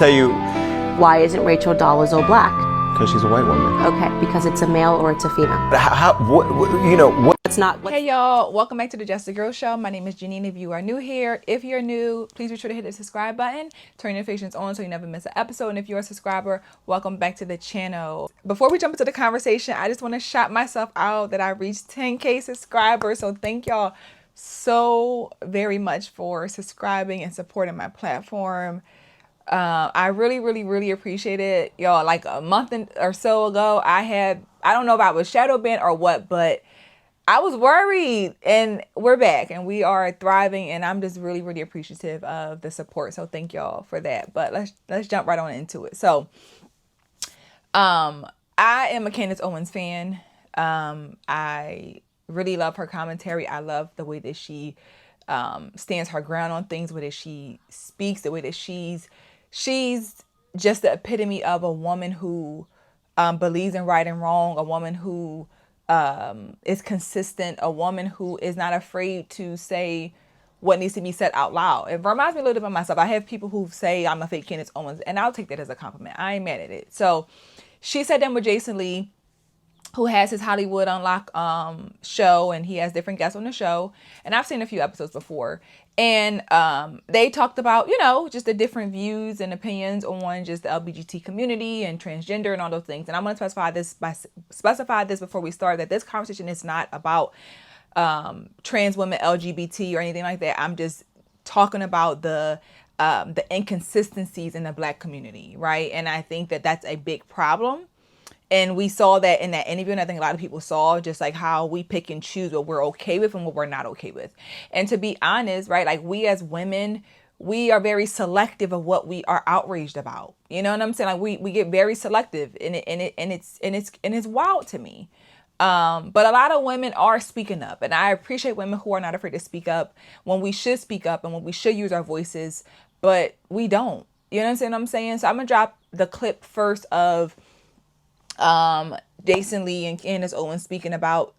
Tell you. Why isn't Rachel Dolezal black? Because she's a white woman. Okay, because it's a male or it's a female. What? It's not. Hey y'all, welcome back to the Just a Girl Show. My name is Janine. If you are new here, if you're new, please be sure to hit the subscribe button, turn notifications on so you never miss an episode. And if you're a subscriber, welcome back to the channel. Before we jump into the conversation, I just want to shout myself out that I reached 10K subscribers. So thank y'all so very much for subscribing and supporting my platform. I really appreciate it. Y'all, like a month or so ago, I don't know if I was shadow banned or what, but I was worried, and we're back and we are thriving, and I'm just really appreciative of the support. So thank y'all for that. But let's jump right on into it. So I am a Candace Owens fan. I really love her commentary. I love the way that she stands her ground on things, the way that she speaks, the way that she's just the epitome of a woman who believes in right and wrong, a woman who is consistent, a woman who is not afraid to say what needs to be said out loud. It reminds me a little bit of myself. I have people who say I'm a fake Candace Owens, and I'll take that as a compliment. I ain't mad at it. So she sat down with Jason Lee, who has his Hollywood Unlocked show, and he has different guests on the show. And I've seen a few episodes before. And they talked about, just the different views and opinions on just the LGBT community and transgender and all those things. And I'm going to specify this before we start, that this conversation is not about trans women, LGBT, or anything like that. I'm just talking about the inconsistencies in the Black community, right? And I think that that's a big problem. And we saw that in that interview, and I think a lot of people saw just like how we pick and choose what we're okay with and what we're not okay with. And to be honest, right, like we as women, we are very selective of what we are outraged about. You know what I'm saying? Like we get very selective, and it's wild to me. But a lot of women are speaking up, and I appreciate women who are not afraid to speak up when we should speak up and when we should use our voices, but we don't. You know what I'm saying? So I'm gonna drop the clip first of Jason Lee and Candace Owens speaking about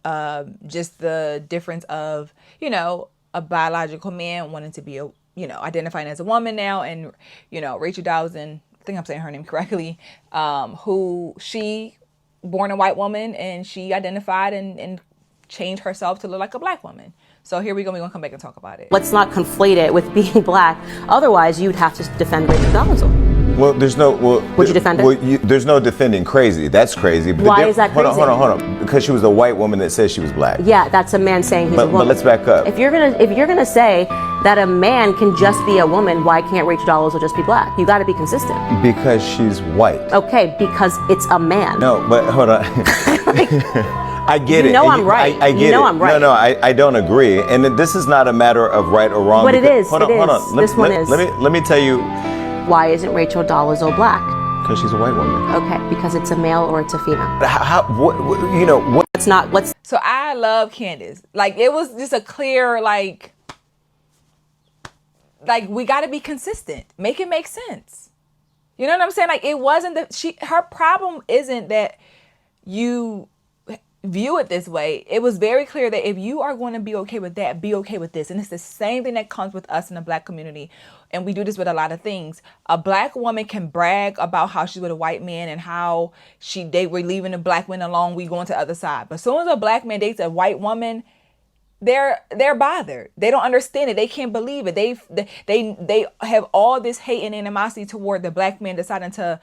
just the difference of, a biological man wanting to be identifying as a woman now, and Rachel Dolezal, I think I'm saying her name correctly, who she born a white woman, and she identified and changed herself to look like a Black woman. So here we go. We're gonna come back and talk about it. Let's not conflate it with being black. Otherwise, you'd have to defend Rachel Dolezal. Well, there's no. Well, Would you defend her? Well, there's no defending crazy. That's crazy. But Why is that crazy? Hold on. Because she was a white woman that says she was black. Yeah, that's a man saying he's a woman. But let's back up. If you're gonna say that a man can just be a woman, why can't Rachel Dolezal just be black? You got to be consistent. Because she's white. Okay, because it's a man. No, but hold on. I get it. I'm right. I get it. I'm right. No, I don't agree. And this is not a matter of right or wrong. But it is. Hold on. This one is. Let me tell you. Why isn't Rachel Dolezal black? Because she's a white woman. Okay, because it's a male or it's a female. What? It's not. What's So I love Candace. Like, it was just a clear, like we got to be consistent. Make it make sense. You know what I'm saying? Like, it wasn't her problem isn't that you view it this way. It was very clear that if you are going to be okay with that, be okay with this. And it's the same thing that comes with us in the Black community. And we do this with a lot of things. A Black woman can brag about how she's with a white man and how they were leaving the Black men alone. We going to the other side. But as soon as a Black man dates a white woman, they're bothered. They don't understand it. They can't believe it. They have all this hate and animosity toward the Black man deciding to,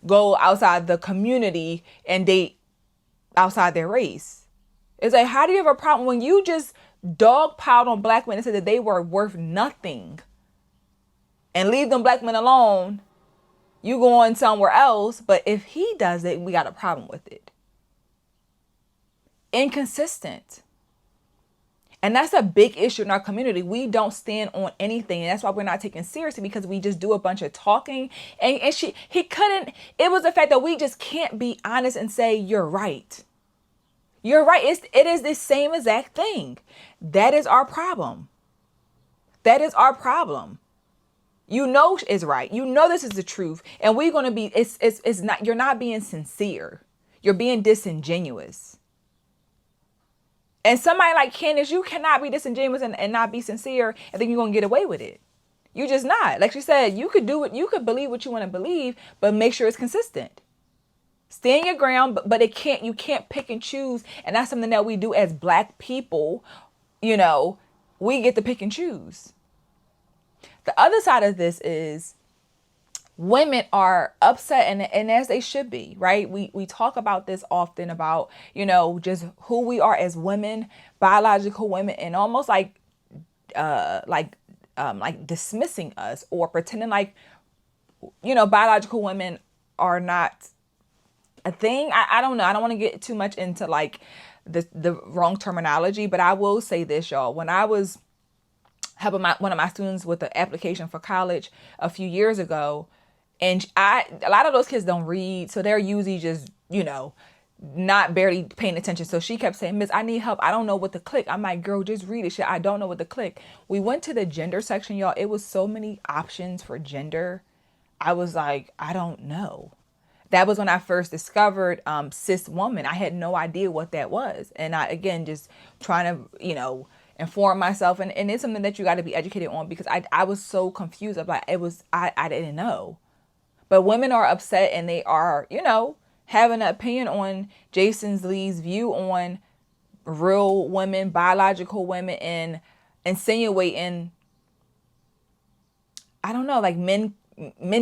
go outside the community and date outside their race. It's like, how do you have a problem when you just dogpiled on Black men and said that they were worth nothing and leave them Black men alone? You going somewhere else, but if he does it, we got a problem with it. Inconsistent. And that's a big issue in our community. We don't stand on anything. And that's why we're not taken seriously, because we just do a bunch of talking. And he couldn't. It was the fact that we just can't be honest and say, you're right. You're right. It is the same exact thing. That is our problem. That is our problem. It's right. This is the truth. And we're going to be, it's not, you're not being sincere. You're being disingenuous. And somebody like Candace, you cannot be disingenuous and not be sincere, and think you're going to get away with it. You just not. Like she said, you could do it. You could believe what you want to believe, but make sure it's consistent. Stand your ground, but you can't pick and choose. And that's something that we do as Black people. You know, we get to pick and choose. The other side of this is women are upset, and as they should be, right? We talk about this often about, you know, just who we are as women, biological women, and almost like dismissing us or pretending like, you know, biological women are not a thing. I don't know. I don't want to get too much into like the wrong terminology, but I will say this, y'all. When I was helping one of my students with the application for college a few years ago, and a lot of those kids don't read, so they're usually just, you know, not barely paying attention. So she kept saying, Miss, I need help. I don't know what to click. I'm like, girl, just read it. Shit, I don't know what to click. We went to the gender section, y'all. It was so many options for gender. I was like, I don't know. That was when I first discovered cis woman. I had no idea what that was. And I, again, just trying to, you know, inform myself. And it's something that you got to be educated on, because I was so confused. I'm like, I didn't know. But women are upset, and they are, you know, having an opinion on Jason Lee's view on real women, biological women, and insinuating, I don't know, like men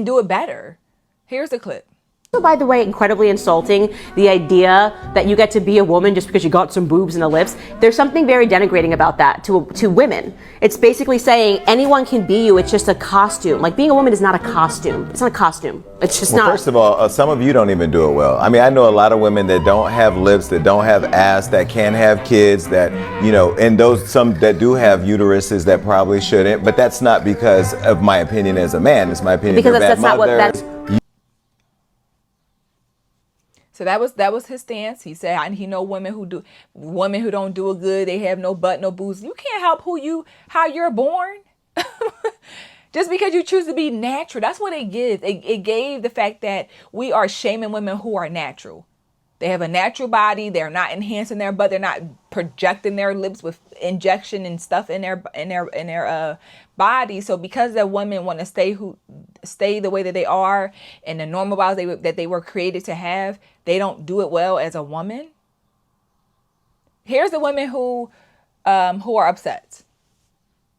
do it better. Here's the clip. Also, by the way, incredibly insulting, the idea that you get to be a woman just because you got some boobs and a lips. There's something very denigrating about that to women. It's basically saying anyone can be you, it's just a costume. Like, being a woman is not a costume. It's not a costume. It's just not. First of all, some of you don't even do it well. I mean, I know a lot of women that don't have lips, that don't have ass, that can't have kids, that, you know, and some that do have uteruses that probably shouldn't. But that's not because of my opinion as a man. It's my opinion because as a bad that's not what mother. that's. So that was his stance. He said, and he know women who don't do it good. They have no butt, no boobs. You can't help how you're born. Just because you choose to be natural. That's what it gives. It gave the fact that we are shaming women who are natural. They have a natural body. They're not enhancing their butt. They're not projecting their lips with injection and stuff in their body. So because the women want to stay the way that they are and the normal bodies that they were created to have, they don't do it well as a woman. Here's the women who are upset.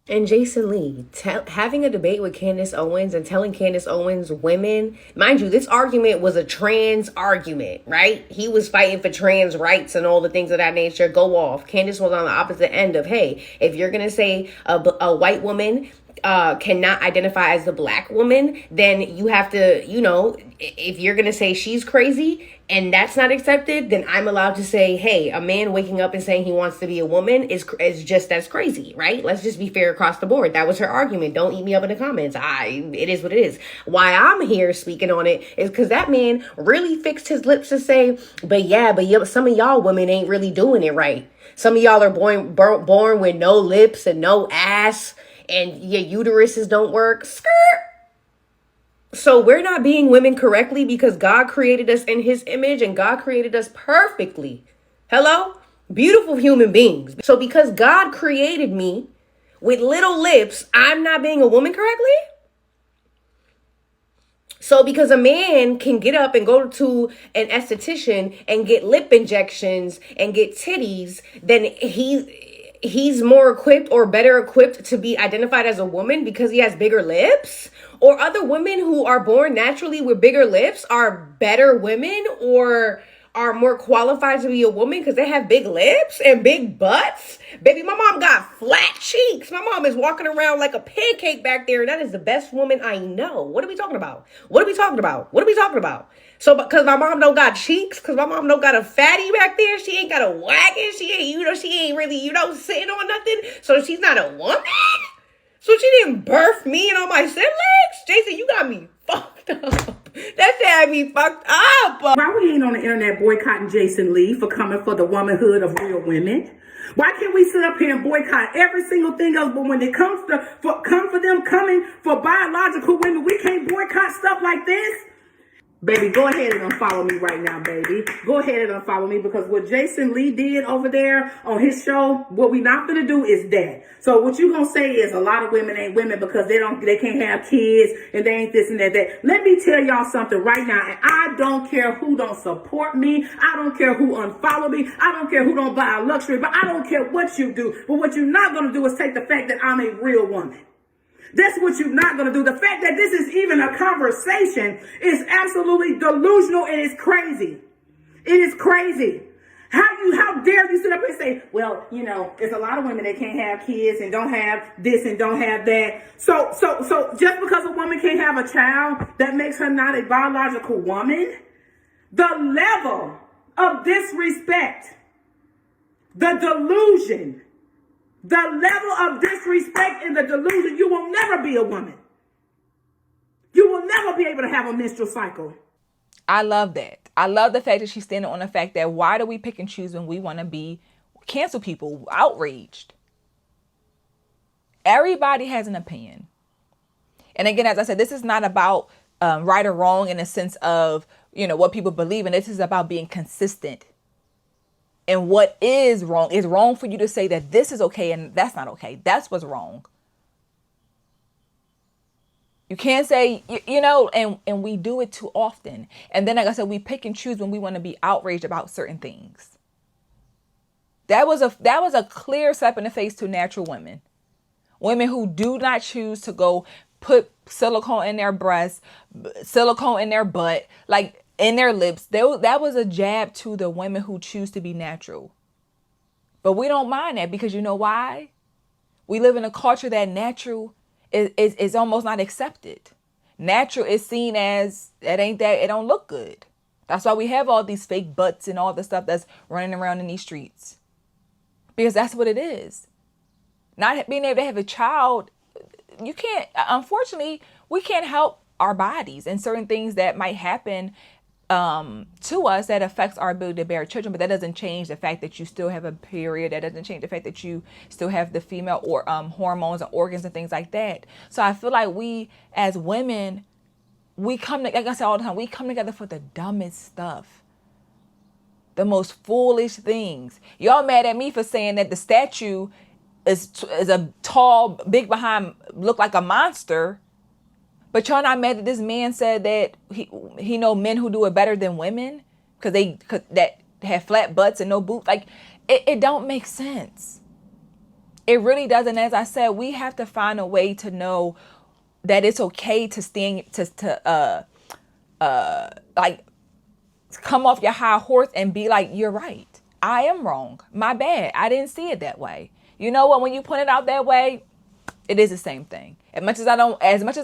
And Jason Lee having a debate with Candace Owens and telling Candace Owens women, mind you, this argument was a trans argument, right? He was fighting for trans rights and all the things of that nature. Go off. Candace was on the opposite end of, hey, if you're going to say a white woman cannot identify as the Black woman, then you have to, you know, if you're going to say she's crazy and that's not accepted, then I'm allowed to say, hey, a man waking up and saying he wants to be a woman is just as crazy, right? Let's just be fair across the board. That was her argument. Don't eat me up in the comments. It is what it is. Why I'm here speaking on it is because that man really fixed his lips to say, but some of y'all women ain't really doing it right. Some of y'all are born with no lips and no ass, and your uteruses don't work. Skirt. So we're not being women correctly because God created us in his image and God created us perfectly. Hello? Beautiful human beings. So because God created me with little lips, I'm not being a woman correctly? So because a man can get up and go to an esthetician and get lip injections and get titties, then he's more equipped or better equipped to be identified as a woman because he has bigger lips? Or other women who are born naturally with bigger lips are better women or are more qualified to be a woman because they have big lips and big butts? Baby, my mom got flat cheeks. My mom is walking around like a pancake back there. And that is the best woman I know. What are we talking about? What are we talking about? What are we talking about? So because my mom don't got cheeks, because my mom don't got a fatty back there, she ain't got a wagon, she ain't really, sitting on nothing. So she's not a woman? So she didn't birth me and all my siblings? Jason, you got me fucked up. That shit had me fucked up. Why we ain't on the internet boycotting Jason Lee for coming for the womanhood of real women? Why can't we sit up here and boycott every single thing else? But when it comes to come for them coming for biological women, we can't boycott stuff like this. Baby, go ahead and unfollow me right now, baby. Go ahead and unfollow me, because what Jason Lee did over there on his show, what we not gonna do is that. So what you gonna say is a lot of women ain't women because they can't have kids and they ain't this and that. Let me tell y'all something right now, and I don't care who don't support me. I don't care who unfollow me. I don't care who don't buy a luxury, but I don't care what you do. But what you're not gonna do is take the fact that I'm a real woman. That's what you're not going to do. The fact that this is even a conversation is absolutely delusional, and it's crazy. It is crazy. How dare you sit up and say, well, there's a lot of women that can't have kids and don't have this and don't have that. So just because a woman can't have a child, that makes her not a biological woman? The level of disrespect, the delusion, the level of disrespect and the delusion, you will never be a woman. You will never be able to have a menstrual cycle. I love that. I love the fact that she's standing on the fact that why do we pick and choose when we want to be cancel people, outraged? Everybody has an opinion. And again, as I said, this is not about right or wrong in the sense of, what people believe in. This is about being consistent. And what is wrong for you to say that this is okay and that's not okay. That's what's wrong. You can't say, and we do it too often. And then, like I said, we pick and choose when we want to be outraged about certain things. That was a clear slap in the face to natural women. Women who do not choose to go put silicone in their breasts, silicone in their butt, like in their lips. That was a jab to the women who choose to be natural. But we don't mind that because you know why? We live in a culture that natural is almost not accepted. Natural is seen as it don't look good. That's why we have all these fake butts and all the stuff that's running around in these streets. Because that's what it is. Not being able to have a child, you can't, unfortunately, we can't help our bodies and certain things that might happen to us that affects our ability to bear children, but that doesn't change the fact that you still have a period. That doesn't change the fact that you still have the female or hormones and organs and things like that. So I feel like we as women, like I say all the time, we come together for the dumbest stuff, the most foolish things. Y'all mad at me for saying that the statue is a tall, big behind, look like a monster. But y'all not mad that this man said that he know men who do it better than women because that have flat butts and no boots. Like it don't make sense. It really doesn't. As I said, we have to find a way to know that it's okay to stand like come off your high horse and be like, you're right. I am wrong. My bad. I didn't see it that way. You know what? When you put it out that way, it is the same thing. As much as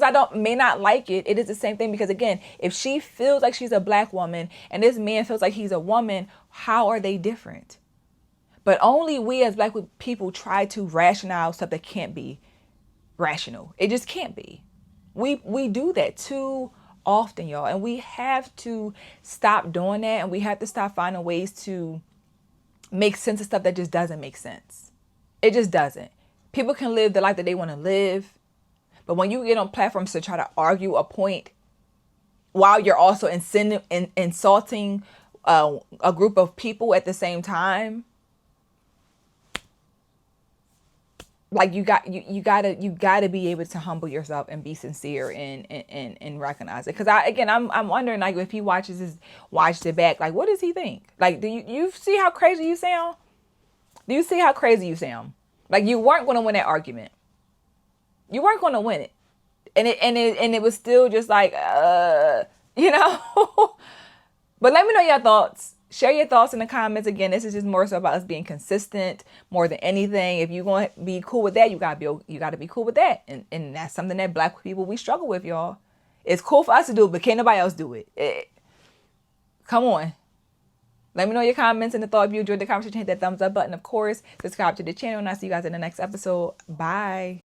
I don't may not like it, it is the same thing because again, if she feels like she's a black woman and this man feels like he's a woman, how are they different? But only we as black people try to rationalize stuff that can't be rational. It just can't be. We do that too often, y'all, and we have to stop doing that, and we have to stop finding ways to make sense of stuff that just doesn't make sense. It just doesn't. People can live the life that they want to live. But when you get on platforms to try to argue a point while you're also insulting a group of people at the same time, like you gotta be able to humble yourself and be sincere and recognize it. Because I'm wondering, like, if he watched it back, like, what does he think? Like, do you see how crazy you sound? Do you see how crazy you sound? Like, you weren't going to win that argument. You weren't going to win it. And it was still just like, But let me know your thoughts. Share your thoughts in the comments. Again, this is just more so about us being consistent more than anything. If you want to be cool with that, you got to be cool with that. And that's something that black people, we struggle with, y'all. It's cool for us to do it, but can't nobody else do it. Come on. Let me know your comments and the thought. If you enjoyed the conversation, hit that thumbs up button. Of course, subscribe to the channel, and I'll see you guys in the next episode. Bye.